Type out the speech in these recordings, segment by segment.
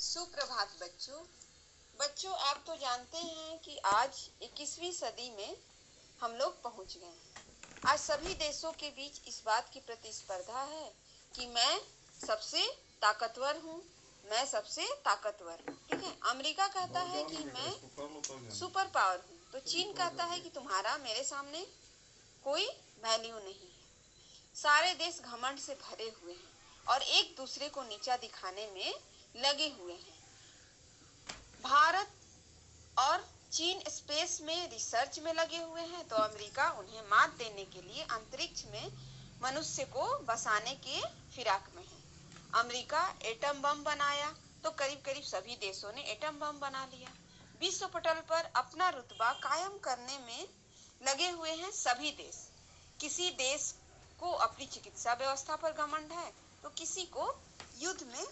सुप्रभात बच्चों आप तो जानते हैं कि आज 21वीं सदी में हम लोग पहुंच गए हैं। आज सभी देशों के बीच इस बात की प्रतिस्पर्धा है कि मैं सबसे ताकतवर हूं, मैं सबसे ताकतवर हूं। ठीक है, अमेरिका कहता है कि मैं सुपर पावर हूं, तो चीन कहता है कि तुम्हारा मेरे सामने कोई वैल्यू नहीं है। सारे देश घमंड से भरे हुए हैं और एक दूसरे को नीचा दिखाने में लगे हुए हैं। भारत और चीन स्पेस में रिसर्च में लगे हुए हैं, तो अमेरिका उन्हें मात देने के लिए अंतरिक्ष में मनुष्य को बसाने के फिराक में है। अमेरिका एटम बम बनाया तो करीब करीब सभी देशों ने एटम बम बना लिया। विश्व पटल पर अपना रुतबा कायम करने में लगे हुए हैं सभी देश। किसी देश को अपनी चिकित्सा व्यवस्था पर घमंड है तो किसी को युद्ध में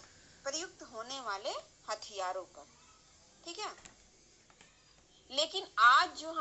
प्रयुक्त होने वाले हथियारों पर। ठीक है, लेकिन आज जो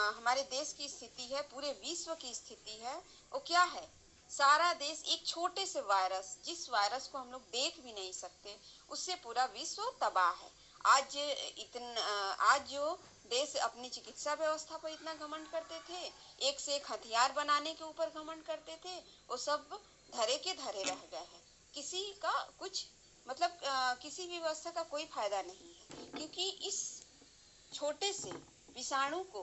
हमारे देश की स्थिति है, पूरे विश्व की स्थिति है, वो क्या है? सारा देश एक छोटे से वायरस, जिस वायरस को हम लोग देख भी नहीं सकते, उससे पूरा विश्व तबाह है। आज जो देश अपनी चिकित्सा व्यवस्था पर इतना घमंड करते थे, एक से एक हथियार बनाने के ऊपर घमंड करते थे, वो सब धरे के धरे रह गए हैं। किसी का कुछ मतलब किसी भी व्यवस्था का कोई फायदा नहीं है, क्योंकि इस छोटे से विषाणु को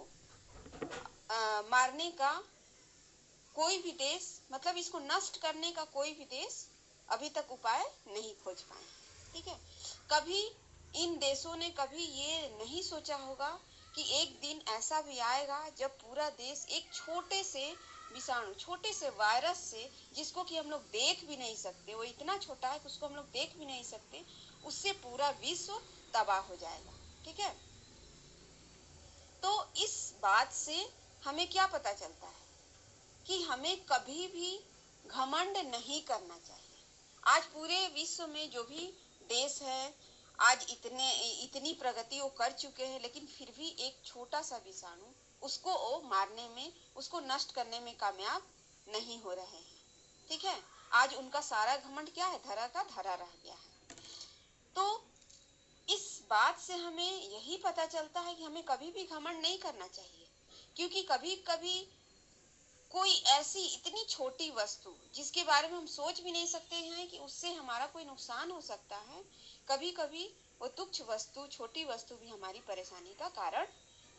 मारने का कोई भी देश, मतलब इसको नष्ट करने का कोई भी देश अभी तक उपाय नहीं खोज पाए। ठीक है, कभी इन देशों ने कभी ये नहीं सोचा होगा कि एक दिन ऐसा भी आएगा जब पूरा देश एक छोटे से विषाणु, छोटे से वायरस से, जिसको कि हम लोग देख भी नहीं सकते, वो इतना छोटा है कि उसको हम लोग देख भी नहीं सकते, उससे पूरा विश्व तबाह हो जाएगा। ठीक है, तो इस बात से हमें क्या पता चलता है कि हमें कभी भी घमंड नहीं करना चाहिए। आज पूरे विश्व में जो भी देश है, आज इतनी प्रगति वो कर चुके हैं, लेकिन फिर भी एक छोटा सा विषाणु उसको मारने में, उसको नष्ट करने में कामयाब नहीं हो रहे हैं। ठीक है, आज उनका सारा घमंड क्या है? धरा का धरा रह गया है। तो इस बात से हमें यही पता चलता है कि हमें कभी भी घमंड नहीं करना चाहिए, क्योंकि कभी कभी कोई ऐसी इतनी छोटी वस्तु जिसके बारे में हम सोच भी नहीं सकते हैं कि उससे हमारा कोई नुकसान हो सकता है, कभी कभी वो तुच्छ वस्तु, छोटी वस्तु भी हमारी परेशानी का कारण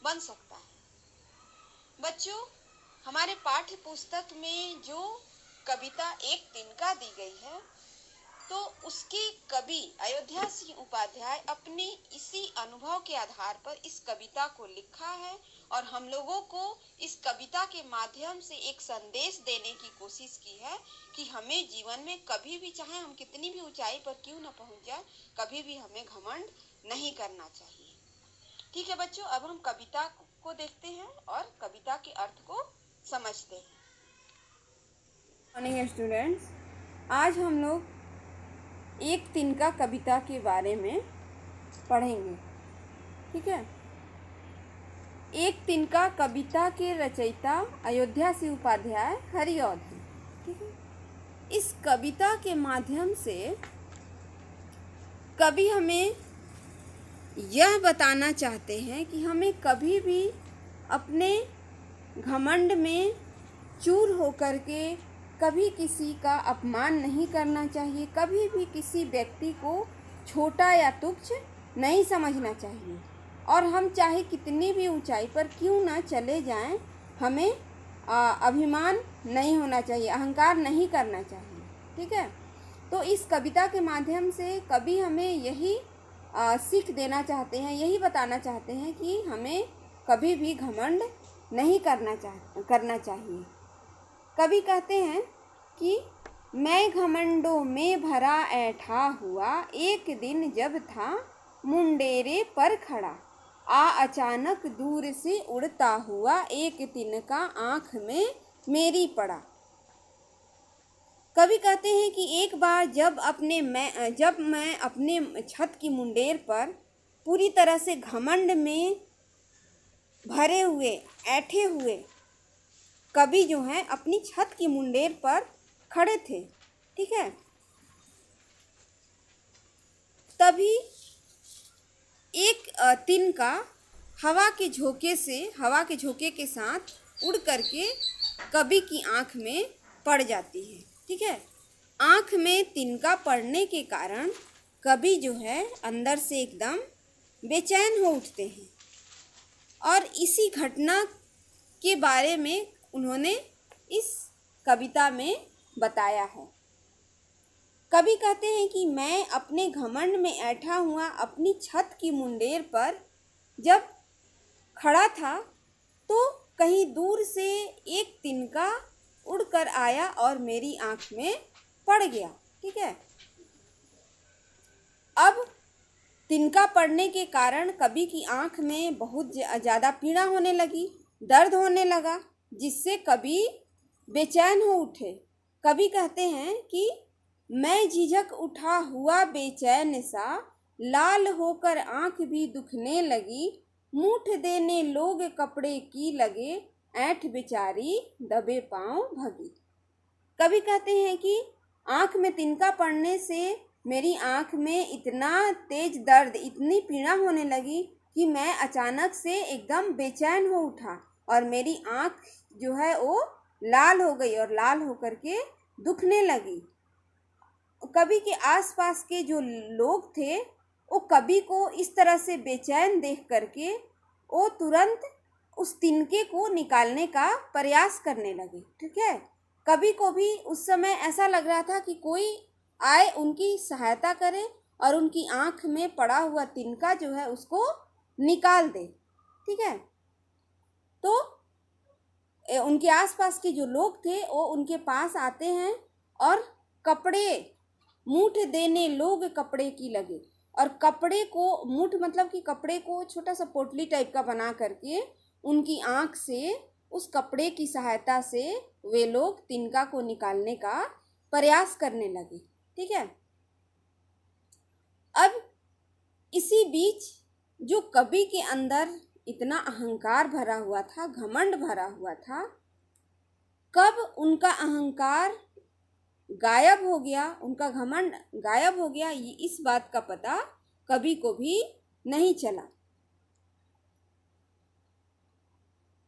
बन सकता है। बच्चों, हमारे पाठ्य पुस्तक में जो कविता एक तिनका दी गई है, तो उसके कवि अयोध्या सिंह उपाध्याय अपने इसी अनुभव के आधार पर इस कविता को लिखा है और हम लोगों को इस कविता के माध्यम से एक संदेश देने की कोशिश की है कि हमें जीवन में कभी भी, चाहे हम कितनी भी ऊंचाई पर क्यों न पहुंच जाए, कभी भी हमें घमंड नहीं करना चाहिए। ठीक है बच्चों, अब हम कविता को देखते हैं और कविता के अर्थ को समझते हैं। मॉर्निंग स्टूडेंट्स, आज हम लोग एक तिनका कविता के बारे में पढ़ेंगे। ठीक है, एक तिनका कविता के रचयिता अयोध्या सिंह उपाध्याय हरिऔध हैं। ठीक है, इस कविता के माध्यम से कवि हमें यह बताना चाहते हैं कि हमें कभी भी अपने घमंड में चूर होकर के कभी किसी का अपमान नहीं करना चाहिए, कभी भी किसी व्यक्ति को छोटा या तुच्छ नहीं समझना चाहिए, और हम चाहे कितनी भी ऊंचाई पर क्यों ना चले जाएं, हमें अभिमान नहीं होना चाहिए, अहंकार नहीं करना चाहिए। ठीक है, तो इस कविता के माध्यम से कवि हमें यही सीख देना चाहते हैं, यही बताना चाहते हैं कि हमें कभी भी घमंड नहीं करना चाहिए। कवि कहते हैं कि मैं घमंडों में भरा ऐठा हुआ, एक दिन जब था मुंडेरे पर खड़ा, अचानक दूर से उड़ता हुआ एक तिनका आँख में मेरी पड़ा। कवि कहते हैं कि एक बार जब मैं अपने छत की मुंडेर पर पूरी तरह से घमंड में भरे हुए, ऐठे हुए कवि जो हैं अपनी छत की मुंडेर पर खड़े थे। ठीक है, कभी एक तिनका हवा के झोंके के साथ उड़ करके कभी की आँख में पड़ जाती है। ठीक है, आँख में तिनका पड़ने के कारण कभी जो है अंदर से एकदम बेचैन हो उठते हैं और इसी घटना के बारे में उन्होंने इस कविता में बताया है। कवि कहते हैं कि मैं अपने घमंड में ऐंठा हुआ अपनी छत की मुंडेर पर जब खड़ा था तो कहीं दूर से एक तिनका उड़कर आया और मेरी आँख में पड़ गया। ठीक है, अब तिनका पड़ने के कारण कवि की आँख में बहुत ज़्यादा पीड़ा होने लगी, दर्द होने लगा, जिससे कवि बेचैन हो उठे। कवि कहते हैं कि मैं झिझक उठा हुआ बेचैन सा, लाल होकर आँख भी दुखने लगी, मूठ देने लोग कपड़े की लगे, ऐंठ बेचारी दबे पाँव भगी। कवि कहते हैं कि आँख में तिनका पड़ने से मेरी आँख में इतना तेज दर्द, इतनी पीड़ा होने लगी कि मैं अचानक से एकदम बेचैन हो उठा और मेरी आँख जो है वो लाल हो गई और लाल होकर के दुखने लगी। कवि के आसपास के जो लोग थे वो कवि को इस तरह से बेचैन देख करके वो तुरंत उस तिनके को निकालने का प्रयास करने लगे। ठीक है, कवि को भी उस समय ऐसा लग रहा था कि कोई आए उनकी सहायता करे और उनकी आँख में पड़ा हुआ तिनका जो है उसको निकाल दे। ठीक है, तो उनके आसपास के जो लोग थे वो उनके पास आते हैं और कपड़े मूठ देने लोग कपड़े की लगे, और कपड़े को मूठ मतलब कि कपड़े को छोटा सा पोटली टाइप का बना करके उनकी आँख से उस कपड़े की सहायता से वे लोग तिनका को निकालने का प्रयास करने लगे। ठीक है, अब इसी बीच जो कवि के अंदर इतना अहंकार भरा हुआ था, घमंड भरा हुआ था, कब उनका अहंकार गायब हो गया, उनका घमंड गायब हो गया, ये इस बात का पता कवि को भी नहीं चला।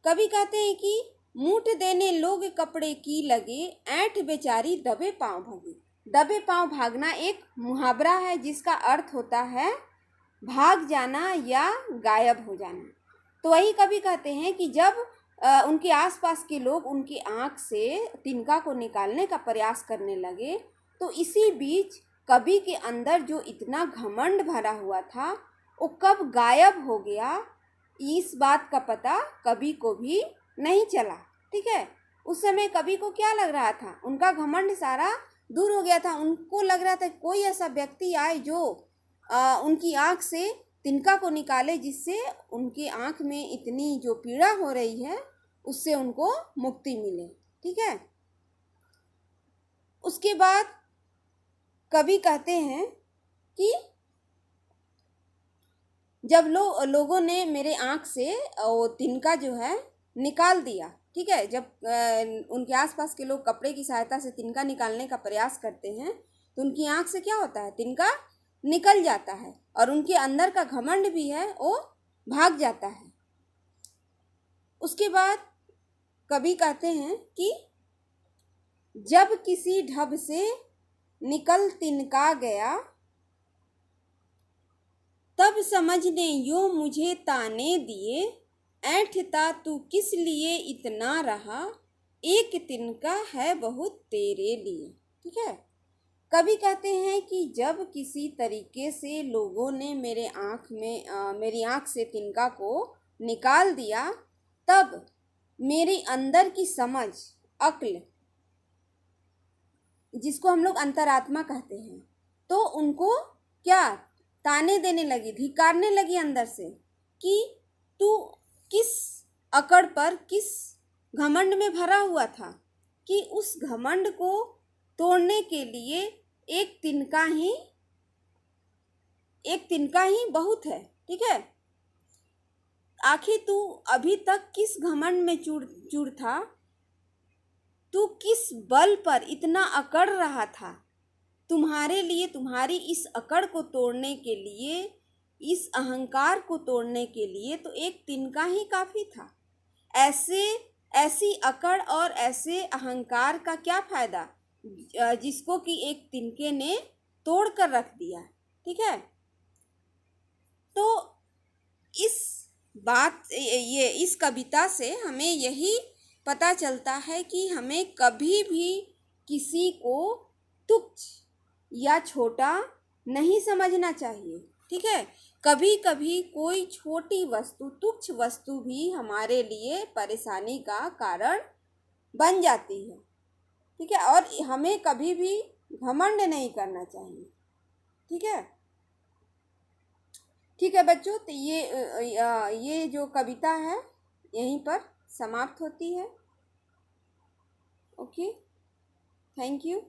कवि कहते हैं कि मूठ देने लोग कपड़े की लगे, ऐंठ बेचारी दबे पाँव भागी। दबे पाँव भागना एक मुहावरा है जिसका अर्थ होता है भाग जाना या गायब हो जाना। तो वही कवि कहते हैं कि जब उनके आसपास के लोग उनकी आँख से तिनका को निकालने का प्रयास करने लगे तो इसी बीच कवि के अंदर जो इतना घमंड भरा हुआ था वो कब गायब हो गया, इस बात का पता कवि को भी नहीं चला। ठीक है, उस समय कवि को क्या लग रहा था, उनका घमंड सारा दूर हो गया था। उनको लग रहा था कोई ऐसा व्यक्ति आए जो उनकी आँख से तिनका को निकाले, जिससे उनकी आँख में इतनी जो पीड़ा हो रही है उससे उनको मुक्ति मिले। ठीक है, उसके बाद कवि कहते हैं कि जब लोगों ने मेरे आँख से वो तिनका जो है निकाल दिया। ठीक है, जब उनके आसपास के लोग कपड़े की सहायता से तिनका निकालने का प्रयास करते हैं तो उनकी आँख से क्या होता है, तिनका निकल जाता है और उनके अंदर का घमंड भी है वो भाग जाता है। उसके बाद कवि कहते हैं कि जब किसी ढब से निकल तिनका गया, तब समझने यो मुझे ताने दिए, ऐंठता तू किस लिए इतना रहा, एक तिनका है बहुत तेरे लिए। ठीक है, कवि कहते हैं कि जब किसी तरीके से लोगों ने मेरी आँख से तिनका को निकाल दिया, तब मेरे अंदर की समझ, अक्ल, जिसको हम लोग अंतरात्मा कहते हैं, तो उनको क्या ताने देने लगी, धिक्कारने लगी अंदर से कि तू किस अकड़ पर, किस घमंड में भरा हुआ था कि उस घमंड को तोड़ने के लिए एक तिनका ही बहुत है। ठीक है, आखिर तू अभी तक किस घमंड में चूर था, तू किस बल पर इतना अकड़ रहा था तुम्हारे लिए, तुम्हारी इस अकड़ को तोड़ने के लिए, इस अहंकार को तोड़ने के लिए तो एक तिनका ही काफ़ी था। ऐसी अकड़ और ऐसे अहंकार का क्या फायदा जिसको कि एक तिनके ने तोड़ कर रख दिया। ठीक है, तो इस इस कविता से हमें यही पता चलता है कि हमें कभी भी किसी को तुच्छ या छोटा नहीं समझना चाहिए। ठीक है, कभी कभी कोई छोटी वस्तु, तुच्छ वस्तु भी हमारे लिए परेशानी का कारण बन जाती है। ठीक है, और हमें कभी भी घमंड नहीं करना चाहिए। ठीक है, ठीक है बच्चों, तो ये जो कविता है यहीं पर समाप्त होती है। Okay, thank you.